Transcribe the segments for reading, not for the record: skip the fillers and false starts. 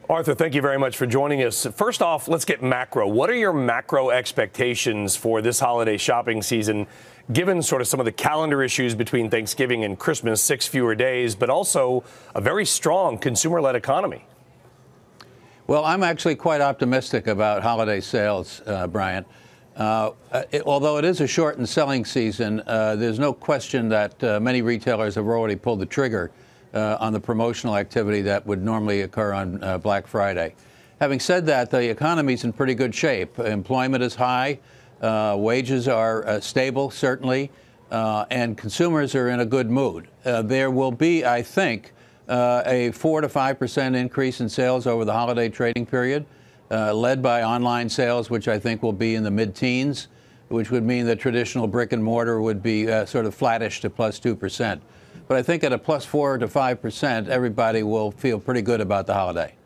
Arthur, thank you very much for joining us. First off, let's get macro. What are your macro expectations for this holiday shopping season, given sort of some of the calendar issues between Thanksgiving and Christmas, 6 fewer days, but also a very strong consumer-led economy? Well, I'm actually quite optimistic about holiday sales, Brian. Although it is a shortened selling season, there's no question that many retailers have already pulled the trigger on the promotional activity that would normally occur on Black Friday. Having said that, the economy's in pretty good shape. Employment is high, wages are stable, certainly, and consumers are in a good mood. There will be, I think, a 4 to 5% increase in sales over the holiday trading period, led by online sales, which I think will be in the mid-teens, which would mean that traditional brick and mortar would be sort of flattish to plus 2%. But I think at a plus 4 to 5%, everybody will feel pretty good about the holiday.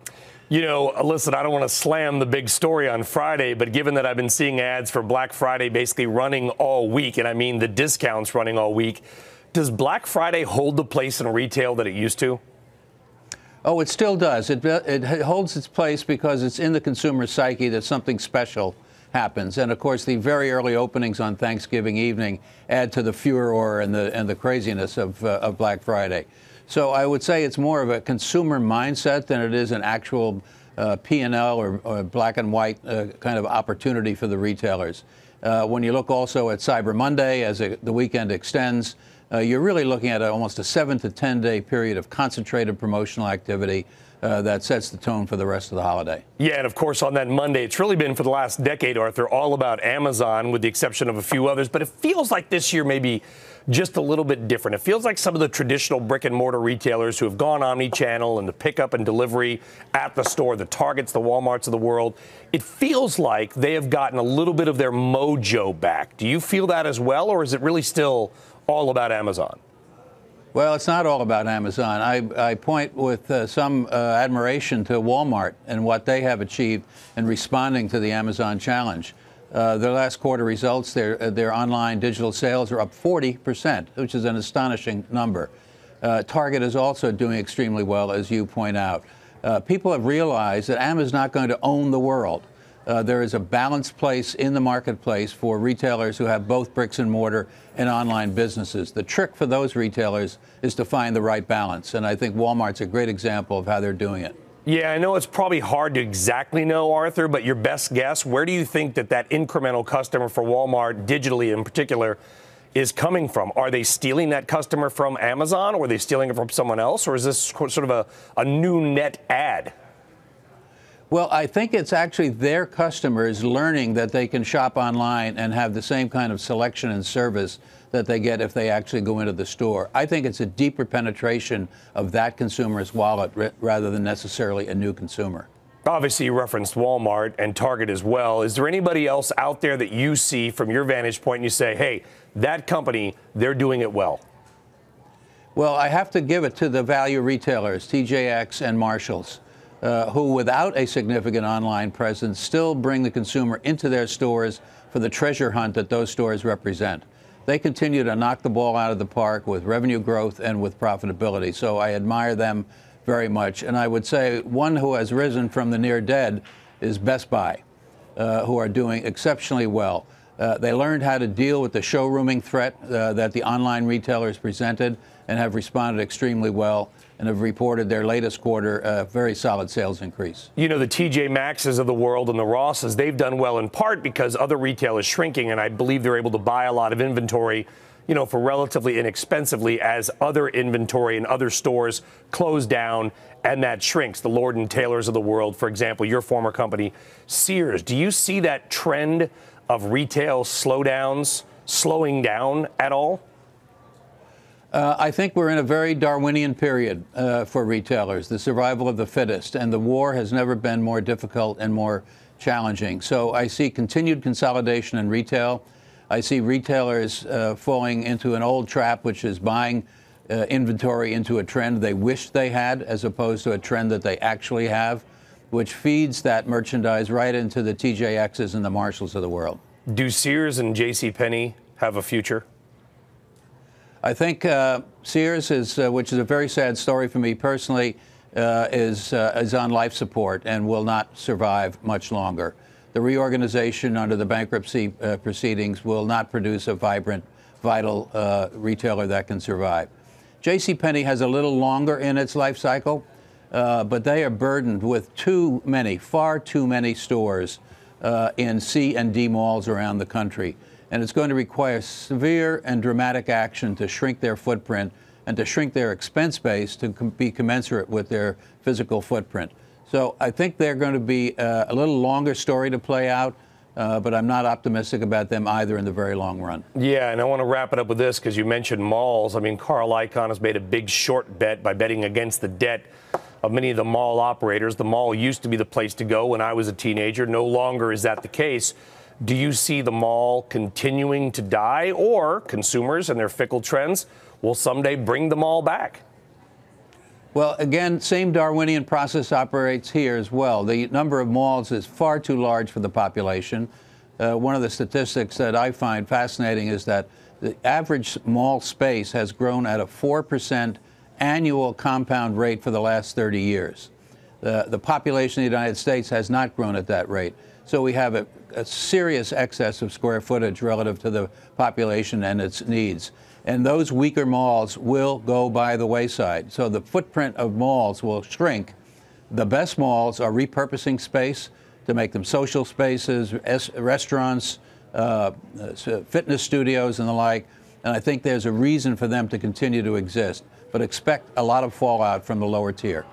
You know, listen, I don't want to slam the big story on Friday, but given that I've been seeing ads for Black Friday basically running all week, and I mean the discounts running all week, does Black Friday hold the place in retail that it used to? Oh, it still does. It holds its place because it's in the consumer psyche that something special happens. And, of course, the very early openings on Thanksgiving evening add to the furor and the craziness of Black Friday. So I would say it's more of a consumer mindset than it is an actual P&L or black and white kind of opportunity for the retailers. When you look also at Cyber Monday as the weekend extends, you're really looking at almost a 7 to 10 day period of concentrated promotional activity that sets the tone for the rest of the holiday. Yeah, and of course on that Monday, it's really been for the last decade, Arthur, all about Amazon with the exception of a few others. But it feels like this year maybe just a little bit different. It feels like some of the traditional brick and mortar retailers who have gone omni-channel and the pickup and delivery at the store, the Targets, the Walmarts of the world, it feels like they have gotten a little bit of their mojo back. Do you feel that as well, or is it really still all about Amazon? Well, it's not all about Amazon. I point with some admiration to Walmart and what they have achieved in responding to the Amazon challenge. Their last quarter results, their online digital sales are up 40%, which is an astonishing number. Target is also doing extremely well, as you point out. People have realized that Amazon is not going to own the world. There is a balanced place in the marketplace for retailers who have both bricks and mortar and online businesses. The trick for those retailers is to find the right balance, and I think Walmart's a great example of how they're doing it. Yeah, I know it's probably hard to exactly know, Arthur, but your best guess, where do you think that incremental customer for Walmart, digitally in particular, is coming from? Are they stealing that customer from Amazon, or are they stealing it from someone else, or is this sort of a new net ad? Well, I think it's actually their customers learning that they can shop online and have the same kind of selection and service that they get if they actually go into the store. I think it's a deeper penetration of that consumer's wallet rather than necessarily a new consumer. Obviously, you referenced Walmart and Target as well. Is there anybody else out there that you see from your vantage point and you say, hey, that company, they're doing it well? Well, I have to give it to the value retailers, TJX and Marshalls, who, without a significant online presence, still bring the consumer into their stores for the treasure hunt that those stores represent. They continue to knock the ball out of the park with revenue growth and with profitability. So I admire them very much. And I would say one who has risen from the near dead is Best Buy, who are doing exceptionally well. They learned how to deal with the showrooming threat that the online retailers presented and have responded extremely well and have reported their latest quarter a very solid sales increase. You know, the TJ Maxxes of the world and the Rosses, they've done well in part because other retail is shrinking, and I believe they're able to buy a lot of inventory, you know, for relatively inexpensively as other inventory and other stores close down and that shrinks. The Lord & Taylors of the world, for example, your former company, Sears. Do you see that trend of retail slowing down at all? I think we're in a very Darwinian period for retailers, the survival of the fittest, and the war has never been more difficult and more challenging. So I see continued consolidation in retail. I see retailers falling into an old trap, which is buying inventory into a trend they wish they had, as opposed to a trend that they actually have, which feeds that merchandise right into the TJXs and the Marshalls of the world. Do Sears and JCPenney have a future? I think Sears is, which is a very sad story for me personally, is on life support and will not survive much longer. The reorganization under the bankruptcy proceedings will not produce a vibrant, vital retailer that can survive. JCPenney has a little longer in its life cycle, but they are burdened with far too many stores in C and D malls around the country. And it's going to require severe and dramatic action to shrink their footprint and to shrink their expense base to be commensurate with their physical footprint. So I think they're going to be a little longer story to play out, but I'm not optimistic about them either in the very long run. Yeah, and I want to wrap it up with this because you mentioned malls. I mean, Carl Icahn has made a big short bet by betting against the debt of many of the mall operators. The mall used to be the place to go when I was a teenager. No longer is that the case. Do you see the mall continuing to die, or consumers and their fickle trends will someday bring the mall back? Well, again, same Darwinian process operates here as well. The number of malls is far too large for the population. One of the statistics that I find fascinating is that the average mall space has grown at a 4% annual compound rate for the last 30 years. The population of the United States has not grown at that rate. So we have a serious excess of square footage relative to the population and its needs. And those weaker malls will go by the wayside. So the footprint of malls will shrink. The best malls are repurposing space to make them social spaces, restaurants, fitness studios, and the like. And I think there's a reason for them to continue to exist. But expect a lot of fallout from the lower tier.